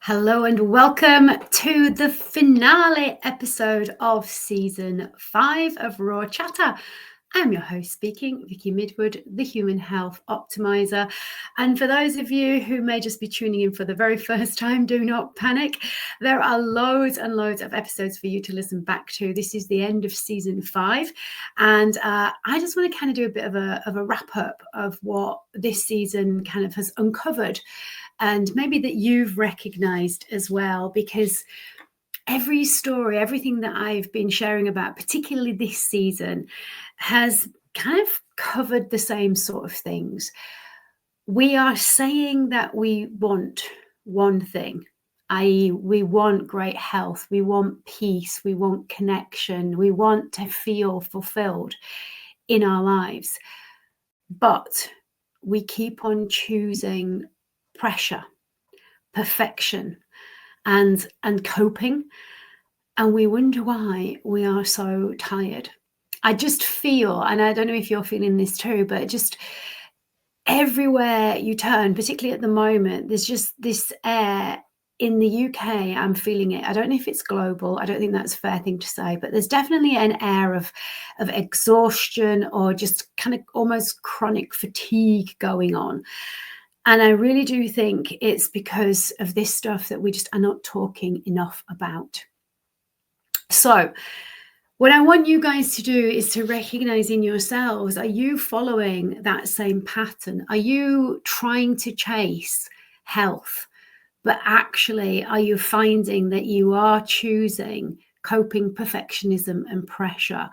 Hello and welcome to the finale episode of season 5 of Raw Chatter. I'm your host speaking, Vicky Midwood, the Human Health Optimizer. And for those of you who may just be tuning in for the very first time, do not panic. There are loads and loads of episodes for you to listen back to. This is the end of season 5. And I just want to kind of do a bit of a wrap up of what this season kind of has uncovered. And maybe that you've recognized as well, because every story, everything that I've been sharing about, particularly this season, has kind of covered the same sort of things. We are saying that we want one thing, i.e., we want great health, we want peace, we want connection, we want to feel fulfilled in our lives. But we keep on choosing pressure, perfection, and coping, and we wonder why we are so tired. I just feel, and I don't know if you're feeling this too, but just everywhere you turn, particularly at the moment, there's just this air. In the UK, I'm feeling it. I don't know if it's global. I don't think that's a fair thing to say, but there's definitely an air of exhaustion or just kind of almost chronic fatigue going on. And I really do think it's because of this stuff that we just are not talking enough about. So what I want you guys to do is to recognize in yourselves, are you following that same pattern? Are you trying to chase health, but actually are you finding that you are choosing coping, perfectionism, and pressure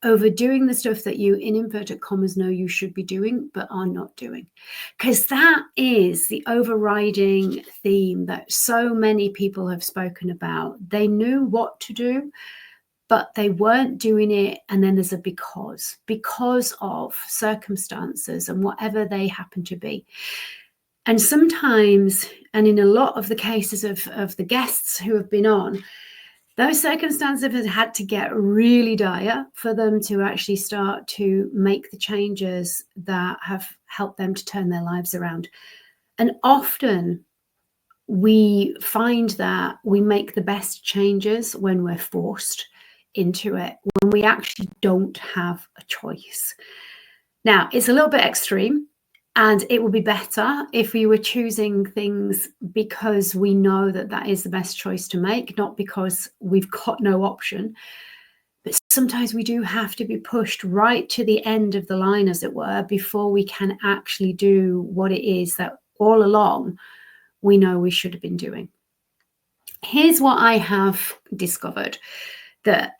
over doing the stuff that you, in inverted commas, know you should be doing, but are not doing? Because that is the overriding theme that so many people have spoken about. They knew what to do, but they weren't doing it. And then there's a because of circumstances and whatever they happen to be. And sometimes, and in a lot of the cases of the guests who have been on, those circumstances have had to get really dire for them to actually start to make the changes that have helped them to turn their lives around. And often we find that we make the best changes when we're forced into it, when we actually don't have a choice. Now, it's a little bit extreme. And it will be better if we were choosing things because we know that that is the best choice to make, not because we've got no option. But sometimes we do have to be pushed right to the end of the line, as it were, before we can actually do what it is that all along we know we should have been doing. Here's what I have discovered.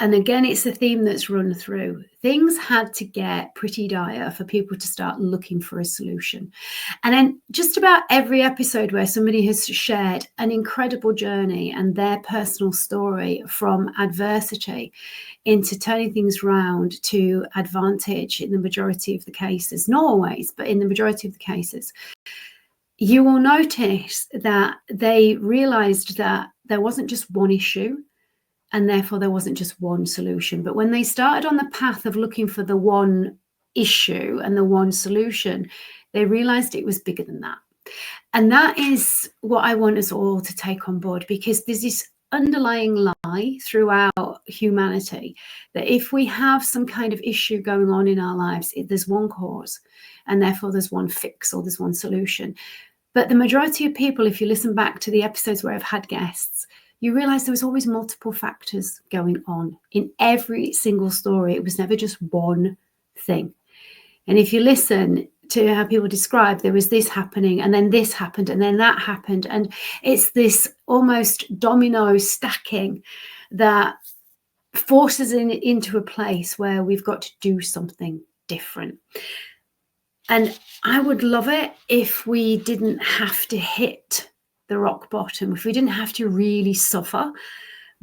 And again, it's a theme that's run through. Things had to get pretty dire for people to start looking for a solution. And then just about every episode where somebody has shared an incredible journey and their personal story from adversity into turning things around to advantage in the majority of the cases, not always, but in the majority of the cases, you will notice that they realized that there wasn't just one issue, and therefore there wasn't just one solution. But when they started on the path of looking for the one issue and the one solution, they realized it was bigger than that. And that is what I want us all to take on board, because there's this underlying lie throughout humanity that if we have some kind of issue going on in our lives, there's one cause, and therefore there's one fix or there's one solution. But the majority of people, if you listen back to the episodes where I've had guests, you realize there was always multiple factors going on in every single story. It was never just one thing. And if you listen to how people describe, there was this happening, and then this happened, and then that happened. And it's this almost domino stacking that forces into a place where we've got to do something different. And I would love it if we didn't have to hit the rock bottom, if we didn't have to really suffer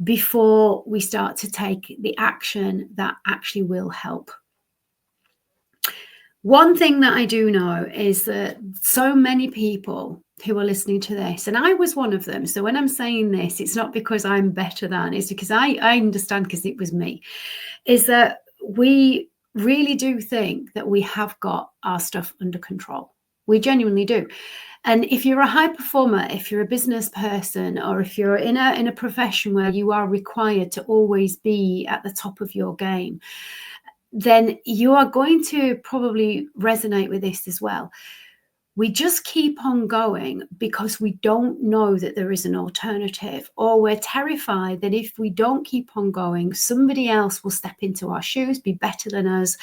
before we start to take the action that actually will help. One thing that I do know is that so many people who are listening to this, and I was one of them, so when I'm saying this, it's not because I'm better than, it's because I understand, because it was me, is that we really do think that we have got our stuff under control. We genuinely do. And if you're a high performer, if you're a business person, or if you're in a profession where you are required to always be at the top of your game, then you are going to probably resonate with this as well. We just keep on going because we don't know that there is an alternative, or we're terrified that if we don't keep on going, somebody else will step into our shoes, be better than us,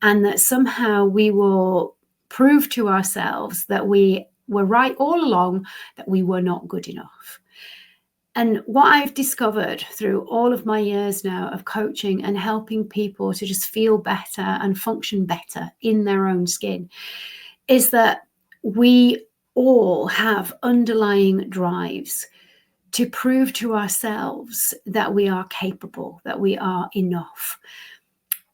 and that somehow we will prove to ourselves that we were right all along, that we were not good enough. And what I've discovered through all of my years now of coaching and helping people to just feel better and function better in their own skin is that we all have underlying drives to prove to ourselves that we are capable, that we are enough.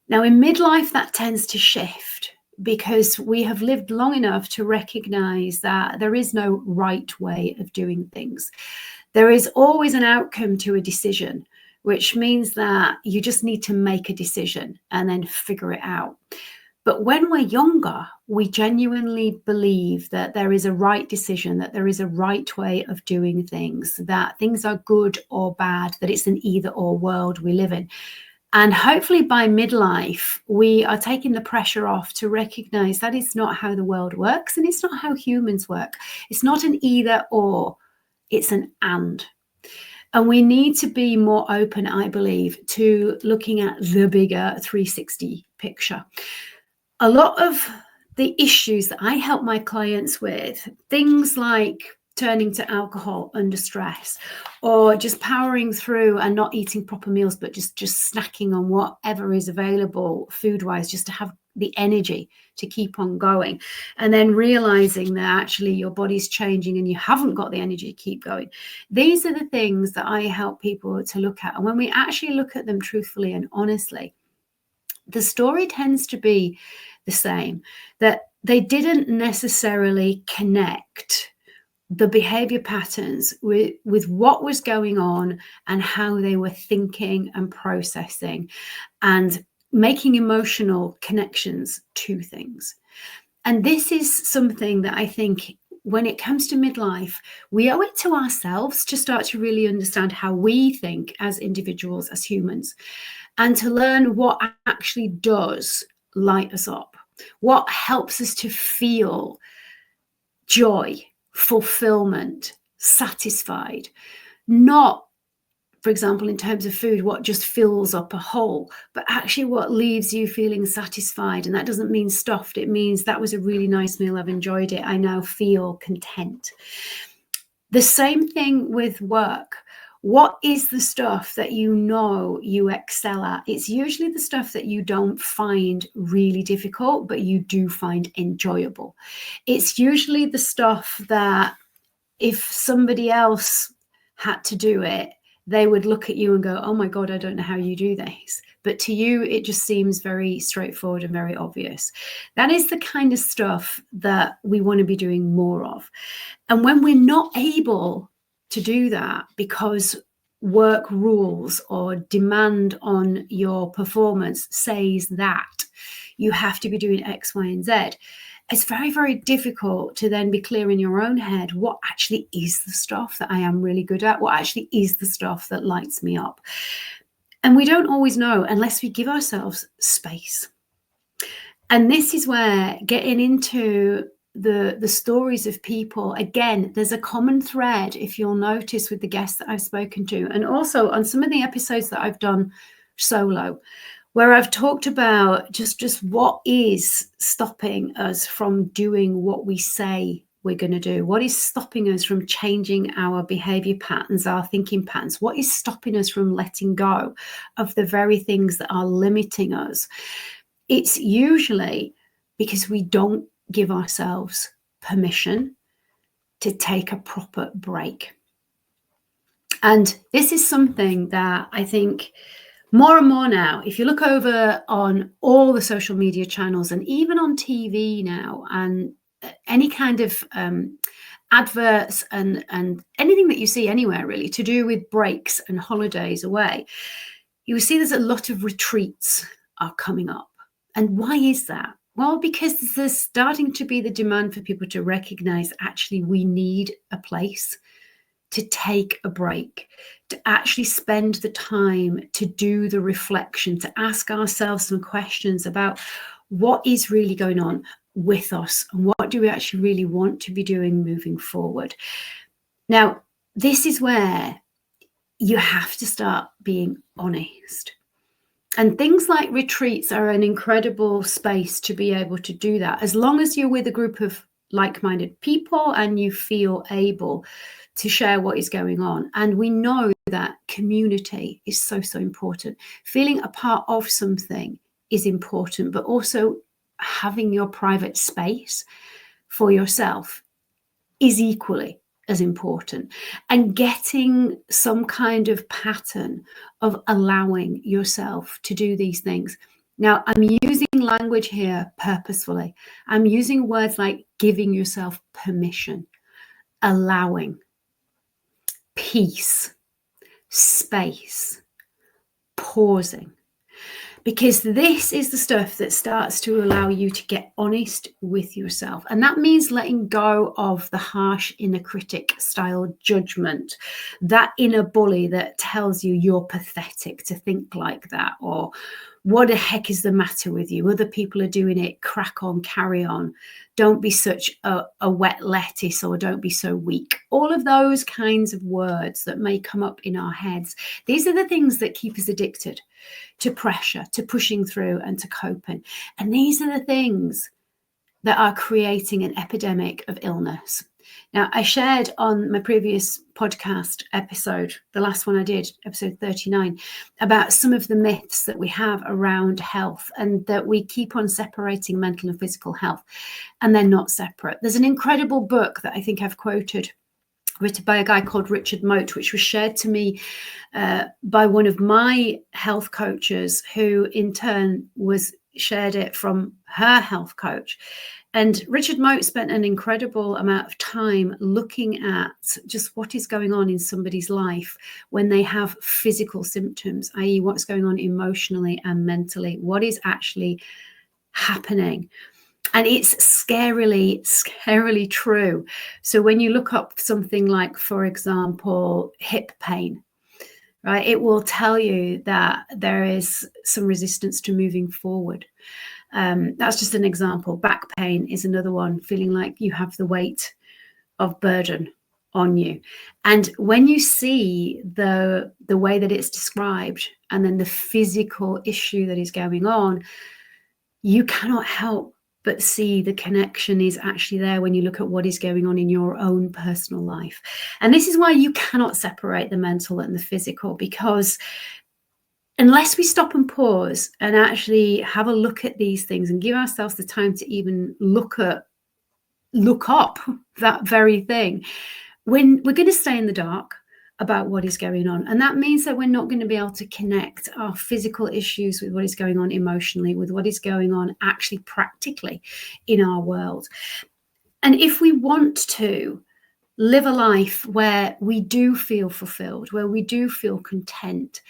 Now, in midlife, that tends to shift because we have lived long enough to recognize that there is no right way of doing things. There is always an outcome to a decision, which means that you just need to make a decision and then figure it out. But when we're younger, we genuinely believe that there is a right decision, that there is a right way of doing things, that things are good or bad, that it's an either or world we live in. And hopefully by midlife, we are taking the pressure off to recognize that it's not how the world works, and it's not how humans work. It's not an either or, it's an and. And we need to be more open, I believe, to looking at the bigger 360 picture. A lot of the issues that I help my clients with, things like turning to alcohol under stress, or just powering through and not eating proper meals, but just snacking on whatever is available food-wise, just to have the energy to keep on going, and then realizing that actually your body's changing and you haven't got the energy to keep going. These are the things that I help people to look at. And when we actually look at them truthfully and honestly, the story tends to be the same, that they didn't necessarily connect the behavior patterns with what was going on and how they were thinking and processing and making emotional connections to things. And this is something that I think when it comes to midlife, we owe it to ourselves to start to really understand how we think as individuals, as humans, and to learn what actually does light us up, what helps us to feel joy, fulfillment, satisfied. Not, for example, in terms of food, what just fills up a hole, but actually what leaves you feeling satisfied. And that doesn't mean stuffed. It means that was a really nice meal. I've enjoyed it. I now feel content. The same thing with work. What is the stuff that you know you excel at? It's usually the stuff that you don't find really difficult, but you do find enjoyable. It's usually the stuff that if somebody else had to do it, they would look at you and go, oh my God, I don't know how you do this. But to you, it just seems very straightforward and very obvious. That is the kind of stuff that we want to be doing more of. And when we're not able to do that because work rules or demand on your performance says that you have to be doing X, Y, and Z, it's very, very difficult to then be clear in your own head what actually is the stuff that I am really good at, what actually is the stuff that lights me up. And we don't always know unless we give ourselves space. And this is where getting into the stories of people, again, there's a common thread, if you'll notice, with the guests that I've spoken to, and also on some of the episodes that I've done solo, where I've talked about just what is stopping us from doing what we say we're going to do. What is stopping us from changing our behavior patterns, our thinking patterns? What is stopping us from letting go of the very things that are limiting us? It's usually because we don't give ourselves permission to take a proper break. And this is something that I think more and more now, if you look over on all the social media channels and even on TV now, and any kind of adverts and anything that you see anywhere really to do with breaks and holidays away, you will see there's a lot of retreats are coming up. And why is that? Well, because there's starting to be the demand for people to recognize actually we need a place to take a break, to actually spend the time to do the reflection, to ask ourselves some questions about what is really going on with us and what do we actually really want to be doing moving forward. Now, this is where you have to start being honest. And things like retreats are an incredible space to be able to do that, as long as you're with a group of like-minded people and you feel able to share what is going on. And we know that community is so important. Feeling a part of something is important, but also having your private space for yourself is equally as important, and getting some kind of pattern of allowing yourself to do these things. Now, I'm using language here purposefully. I'm using words like giving yourself permission, allowing, peace, space, pausing. Because this is the stuff that starts to allow you to get honest with yourself. And that means letting go of the harsh inner critic style judgment, that inner bully that tells you you're pathetic to think like that, or what the heck is the matter with you? Other people are doing it. Crack on, carry on. Don't be such a wet lettuce, or don't be so weak. All of those kinds of words that may come up in our heads. These are the things that keep us addicted to pressure, to pushing through, and to coping. And these are the things that are creating an epidemic of illness. Now, I shared on my previous podcast episode, the last one I did, episode 39, about some of the myths that we have around health, and that we keep on separating mental and physical health, and they're not separate. There's an incredible book that I think I've quoted, written by a guy called Richard Mote, which was shared to me by one of my health coaches, who in turn shared it from her health coach. And Richard Mote spent an incredible amount of time looking at just what is going on in somebody's life when they have physical symptoms, i.e. what's going on emotionally and mentally, what is actually happening. And it's scarily true. So when you look up something like, for example, hip pain, right, it will tell you that there is some resistance to moving forward. That's just an example. Back pain is another one, feeling like you have the weight of burden on you. And when you see the way that it's described, and then the physical issue that is going on, you cannot help but see the connection is actually there when you look at what is going on in your own personal life. And this is why you cannot separate the mental and the physical, because unless we stop and pause and actually have a look at these things and give ourselves the time to even look up that very thing, when we're going to stay in the dark about what is going on. And that means that we're not going to be able to connect our physical issues with what is going on emotionally, with what is going on actually practically in our world. And if we want to live a life where we do feel fulfilled, where we do feel content,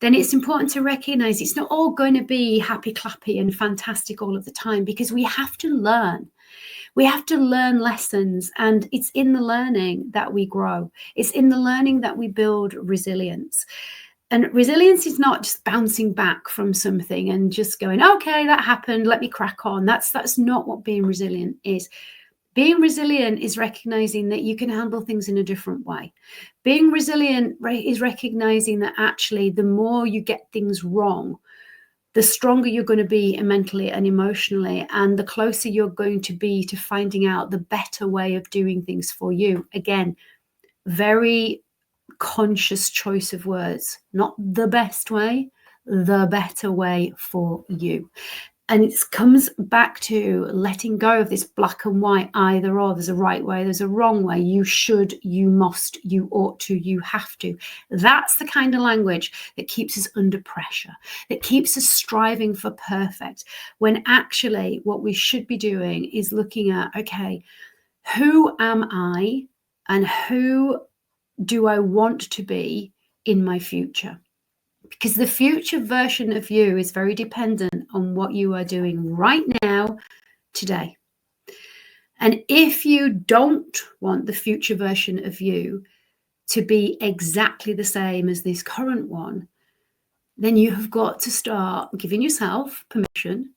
then it's important to recognize it's not all going to be happy, clappy and fantastic all of the time, because we have to learn. We have to learn lessons, and it's in the learning that we grow. It's in the learning that we build resilience. And resilience is not just bouncing back from something and just going, okay, that happened, let me crack on. That's not what being resilient is. Being resilient is recognizing that you can handle things in a different way. Being resilient is recognizing that actually the more you get things wrong, the stronger you're going to be mentally and emotionally, and the closer you're going to be to finding out the better way of doing things for you. Again, very conscious choice of words, not the best way, the better way for you. And it comes back to letting go of this black and white, either or. There's a right way, there's a wrong way. You should, you must, you ought to, you have to. That's the kind of language that keeps us under pressure, that keeps us striving for perfect, when actually what we should be doing is looking at, okay, who am I and who do I want to be in my future? Because the future version of you is very dependent on what you are doing right now today. And if you don't want the future version of you to be exactly the same as this current one, then you have got to start giving yourself permission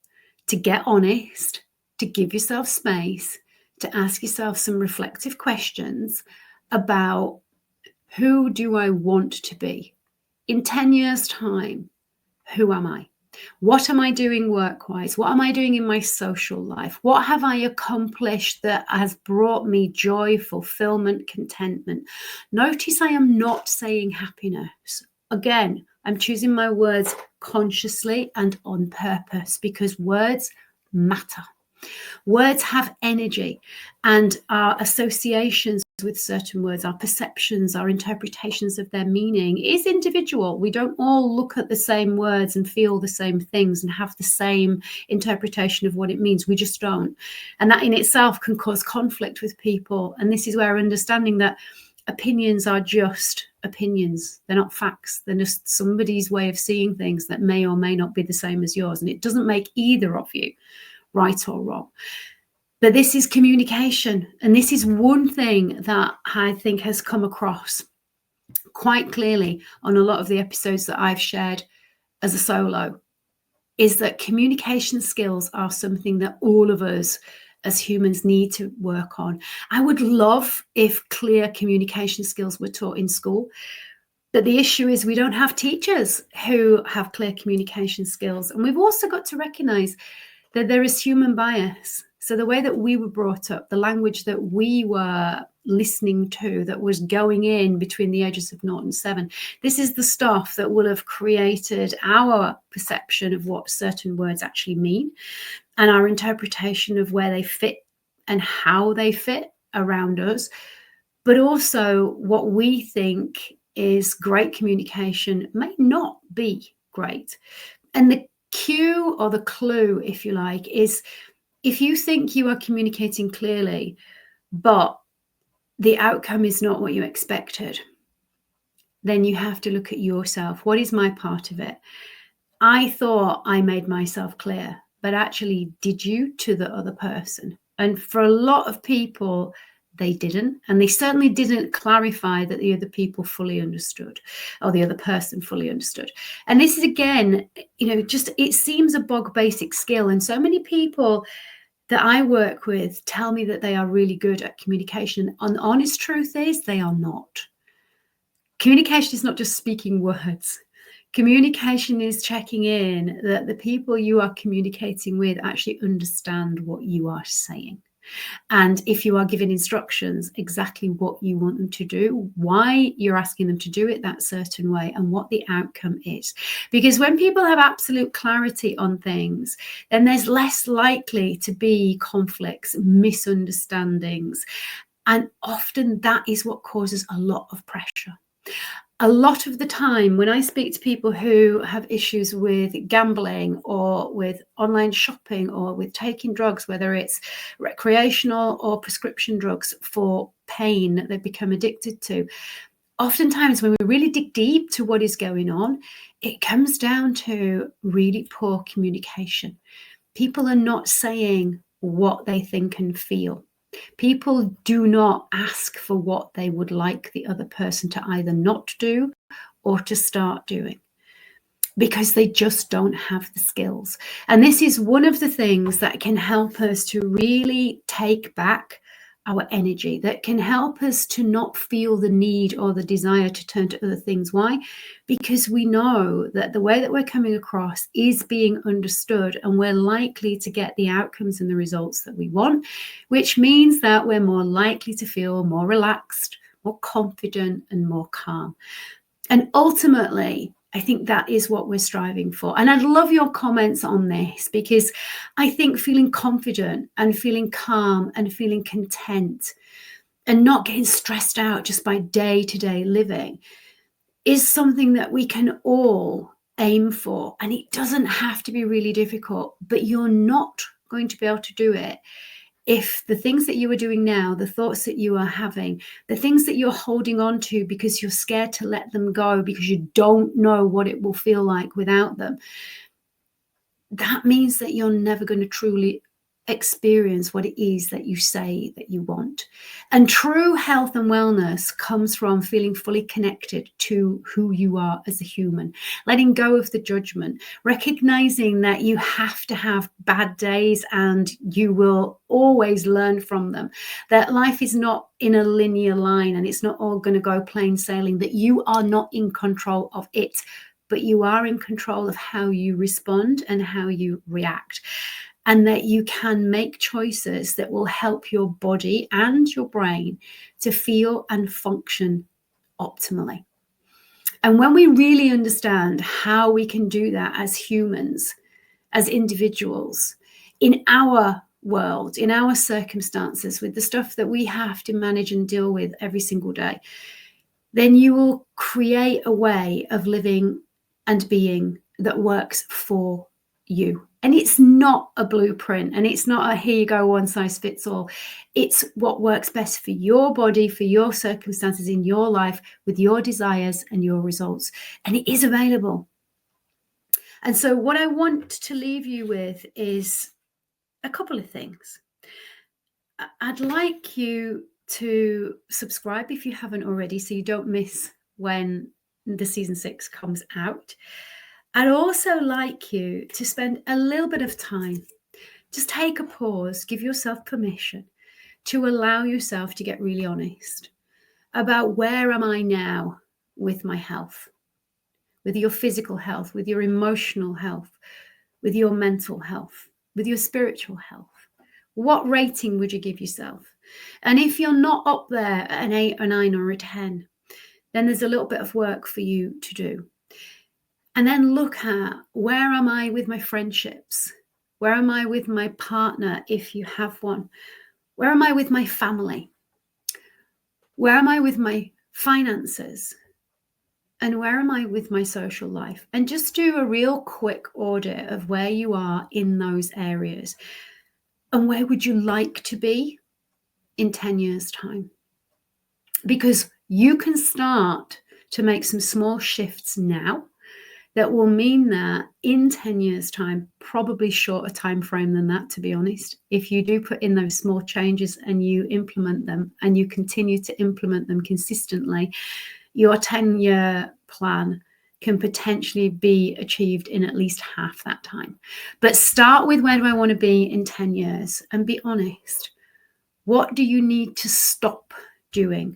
to get honest, to give yourself space, to ask yourself some reflective questions about, who do I want to be? In 10 years' time, who am I? What am I doing work-wise? What am I doing in my social life? What have I accomplished that has brought me joy, fulfillment, contentment? Notice I am not saying happiness. Again, I'm choosing my words consciously and on purpose, because words matter. Words have energy, and our associations with certain words, our perceptions, our interpretations of their meaning is individual. We don't all look at the same words and feel the same things and have the same interpretation of what it means. We just don't. And that in itself can cause conflict with people. And this is where understanding that opinions are just opinions. They're not facts. They're just somebody's way of seeing things that may or may not be the same as yours. And it doesn't make either of you right or wrong. But this is communication. And this is one thing that I think has come across quite clearly on a lot of the episodes that I've shared as a solo, is that communication skills are something that all of us as humans need to work on. I would love if clear communication skills were taught in school. But the issue is we don't have teachers who have clear communication skills. And we've also got to recognize that there is human bias. So the way that we were brought up, the language that we were listening to, that was going in between the ages of 0 and 7, this is the stuff that will have created our perception of what certain words actually mean, and our interpretation of where they fit and how they fit around us. But also what we think is great communication may not be great. And the cue, or the clue, if you like, is if you think you are communicating clearly, but the outcome is not what you expected, then you have to look at yourself. What is my part of it? I thought I made myself clear, but actually, did you to the other person? And for a lot of people, they didn't. And they certainly didn't clarify that the other people fully understood, or the other person fully understood. And this is, again, just, it seems a bog basic skill. And so many people that I work with tell me that they are really good at communication. And the honest truth is they are not. Communication is not just speaking words. Communication is checking in that the people you are communicating with actually understand what you are saying. And if you are giving instructions, exactly what you want them to do, why you're asking them to do it that certain way, and what the outcome is. Because when people have absolute clarity on things, then there's less likely to be conflicts, misunderstandings. And often that is what causes a lot of pressure. A lot of the time when I speak to people who have issues with gambling, or with online shopping, or with taking drugs, whether it's recreational or prescription drugs for pain that they've become addicted to, oftentimes when we really dig deep to what is going on, it comes down to really poor communication. People are not saying what they think and feel. People do not ask for what they would like the other person to either not do or to start doing, because they just don't have the skills. And this is one of the things that can help us to really take back our energy, that can help us to not feel the need or the desire to turn to other things. Why? Because we know that the way that we're coming across is being understood, and we're likely to get the outcomes and the results that we want, which means that we're more likely to feel more relaxed, more confident, and more calm. And ultimately, I think that is what we're striving for. And I'd love your comments on this, because I think feeling confident and feeling calm and feeling content and not getting stressed out just by day-to-day living is something that we can all aim for. And it doesn't have to be really difficult, but you're not going to be able to do it if the things that you are doing now, the thoughts that you are having, the things that you're holding on to because you're scared to let them go, because you don't know what it will feel like without them, that means that you're never going to truly experience what it is that you say that you want. And true health and wellness comes from feeling fully connected to who you are as a human, letting go of the judgment, recognizing that you have to have bad days and you will always learn from them, that life is not in a linear line and it's not all going to go plain sailing, that you are not in control of it, but you are in control of how you respond and how you react. And that you can make choices that will help your body and your brain to feel and function optimally. And when we really understand how we can do that as humans, as individuals, in our world, in our circumstances, with the stuff that we have to manage and deal with every single day, then you will create a way of living and being that works for you. And it's not a blueprint, and it's not a here you go, one size fits all. It's what works best for your body, for your circumstances in your life, with your desires and your results. And it is available. And so what I want to leave you with is a couple of things. I'd like you to subscribe if you haven't already, so you don't miss when the season 6 comes out. I'd also like you to spend a little bit of time, just take a pause, give yourself permission to allow yourself to get really honest about where am I now with my health, with your physical health, with your emotional health, with your mental health, with your spiritual health. What rating would you give yourself? And if you're not up there at an 8, a 9, or a 10, then there's a little bit of work for you to do. And then look at, where am I with my friendships? Where am I with my partner, if you have one? Where am I with my family? Where am I with my finances? And where am I with my social life? And just do a real quick audit of where you are in those areas. And where would you like to be in 10 years' time? Because you can start to make some small shifts now that will mean that in 10 years' time, probably shorter time frame than that, to be honest, if you do put in those small changes and you implement them and you continue to implement them consistently, your 10-year plan can potentially be achieved in at least half that time. But start with, where do I want to be in 10 years? And be honest. What do you need to stop doing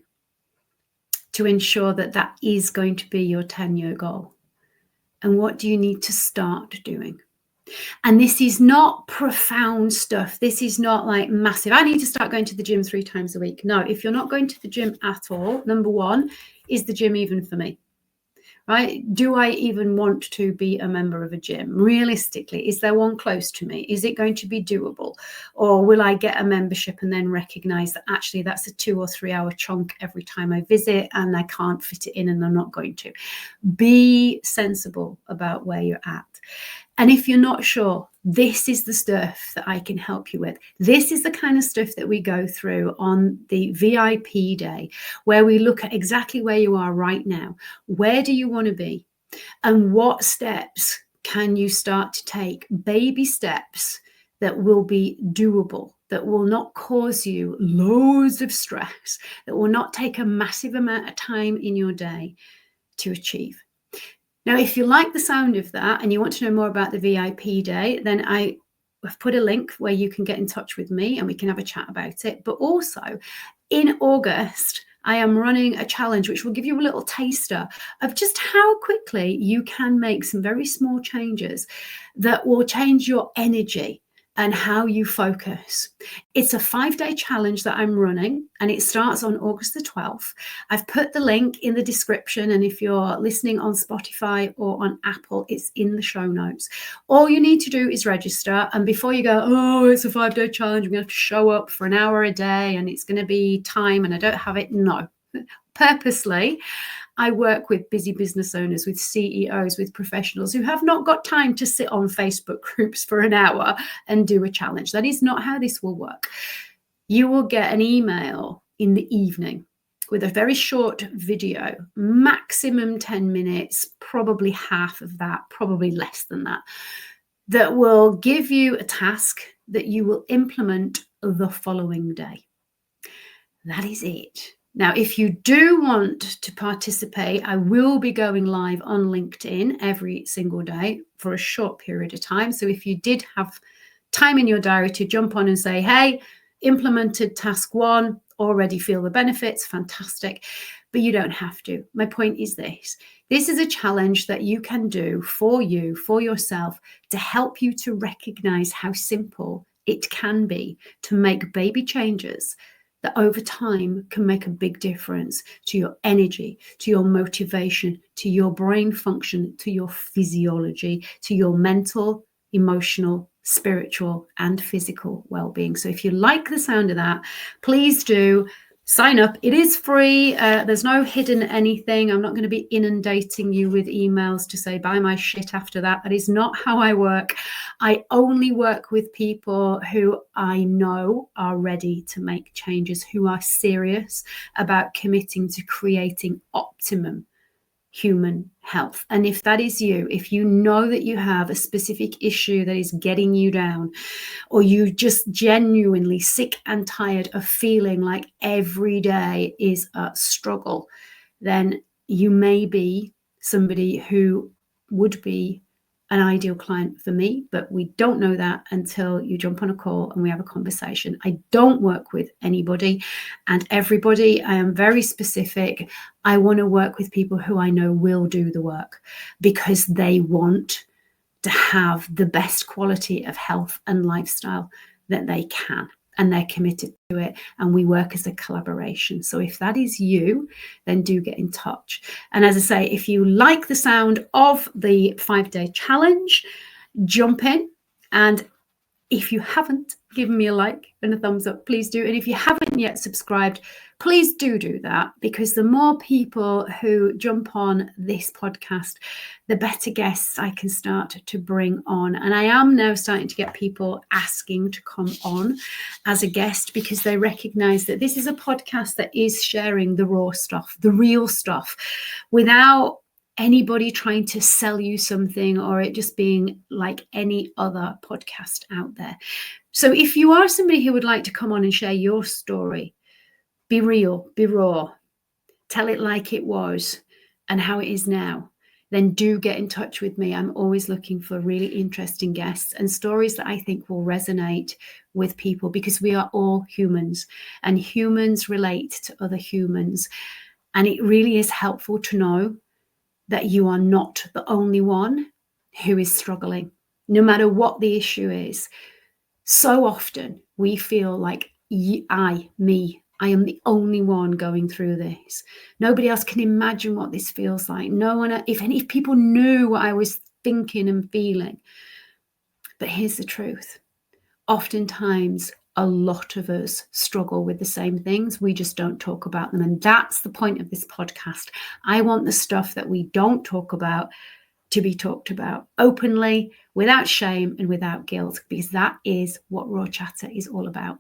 to ensure that that is going to be your 10-year goal? And what do you need to start doing? And this is not profound stuff. This is not like massive. I need to start going to the gym 3 times a week. No, if you're not going to the gym at all, number one, is the gym even for me? Right? Do I even want to be a member of a gym? Realistically, is there one close to me? Is it going to be doable? Or will I get a membership and then recognize that actually that's a 2 or 3 hour chunk every time I visit and I can't fit it in and I'm not going to? Be sensible about where you're at. And if you're not sure, this is the stuff that I can help you with. This is the kind of stuff that we go through on the VIP day, where we look at exactly where you are right now. Where do you want to be? And what steps can you start to take? Baby steps that will be doable, that will not cause you loads of stress, that will not take a massive amount of time in your day to achieve. Now, if you like the sound of that and you want to know more about the VIP day, then I've put a link where you can get in touch with me and we can have a chat about it. But also in August, I am running a challenge which will give you a little taster of just how quickly you can make some very small changes that will change your energy and how you focus. It's a 5-day challenge that I'm running, and it starts on August the 12th. I've put the link in the description, and if you're listening on Spotify or on Apple, it's in the show notes. All you need to do is register, and before you go, oh, it's a 5-day challenge, I'm going to have to show up for an hour a day, and it's going to be time, and I don't have it. No. Purposely, I work with busy business owners, with CEOs, with professionals who have not got time to sit on Facebook groups for an hour and do a challenge. That is not how this will work. You will get an email in the evening with a very short video, maximum 10 minutes, probably half of that, probably less than that, that will give you a task that you will implement the following day. That is it. Now, if you do want to participate, I will be going live on LinkedIn every single day for a short period of time. So if you did have time in your diary to jump on and say, hey, implemented task 1, already feel the benefits, fantastic, but you don't have to. My point is this. This is a challenge that you can do for you, for yourself, to help you to recognize how simple it can be to make baby changes that over time can make a big difference to your energy, to your motivation, to your brain function, to your physiology, to your mental, emotional, spiritual, and physical well-being. So if you like the sound of that, please do sign up. It is free. There's no hidden anything. I'm not going to be inundating you with emails to say buy my shit after that. That is not how I work. I only work with people who I know are ready to make changes, who are serious about committing to creating optimum human health. And if that is you, if you know that you have a specific issue that is getting you down, or you just genuinely sick and tired of feeling like every day is a struggle, then you may be somebody who would be an ideal client for me, but we don't know that until you jump on a call and we have a conversation. I don't work with anybody and everybody. I am very specific. I want to work with people who I know will do the work because they want to have the best quality of health and lifestyle that they can, and they're committed to it, and we work as a collaboration. So if that is you, then do get in touch. And as I say, if you like the sound of the 5-day challenge, jump in. And if you haven't given me a like and a thumbs up, please do. And if you haven't yet subscribed, please do that, because the more people who jump on this podcast, the better guests I can start to bring on. And I am now starting to get people asking to come on as a guest because they recognize that this is a podcast that is sharing the raw stuff, the real stuff, without anybody trying to sell you something or it just being like any other podcast out there. So if you are somebody who would like to come on and share your story, be real, be raw, tell it like it was and how it is now, then do get in touch with me. I'm always looking for really interesting guests and stories that I think will resonate with people, because we are all humans and humans relate to other humans. And it really is helpful to know that you are not the only one who is struggling, no matter what the issue is. So often we feel like I am the only one going through this. Nobody else can imagine what this feels like. No one, if people knew what I was thinking and feeling. But here's the truth. Oftentimes, a lot of us struggle with the same things. We just don't talk about them. And that's the point of this podcast. I want the stuff that we don't talk about to be talked about openly, without shame and without guilt, because that is what Raw Chatter is all about.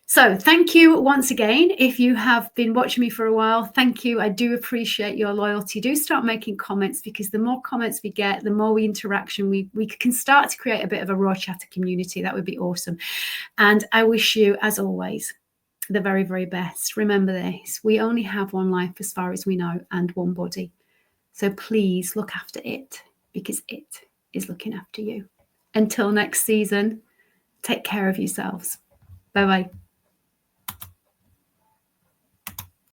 So thank you once again. If you have been watching me for a while, thank you. I do appreciate your loyalty. Do start making comments, because the more comments we get, the more interaction we can start to create a bit of a Raw Chatter community. That would be awesome. And I wish you, as always, the very, very best. Remember this, we only have one life as far as we know, and one body. So please look after it, because it is looking after you. Until next season, take care of yourselves. Bye-bye.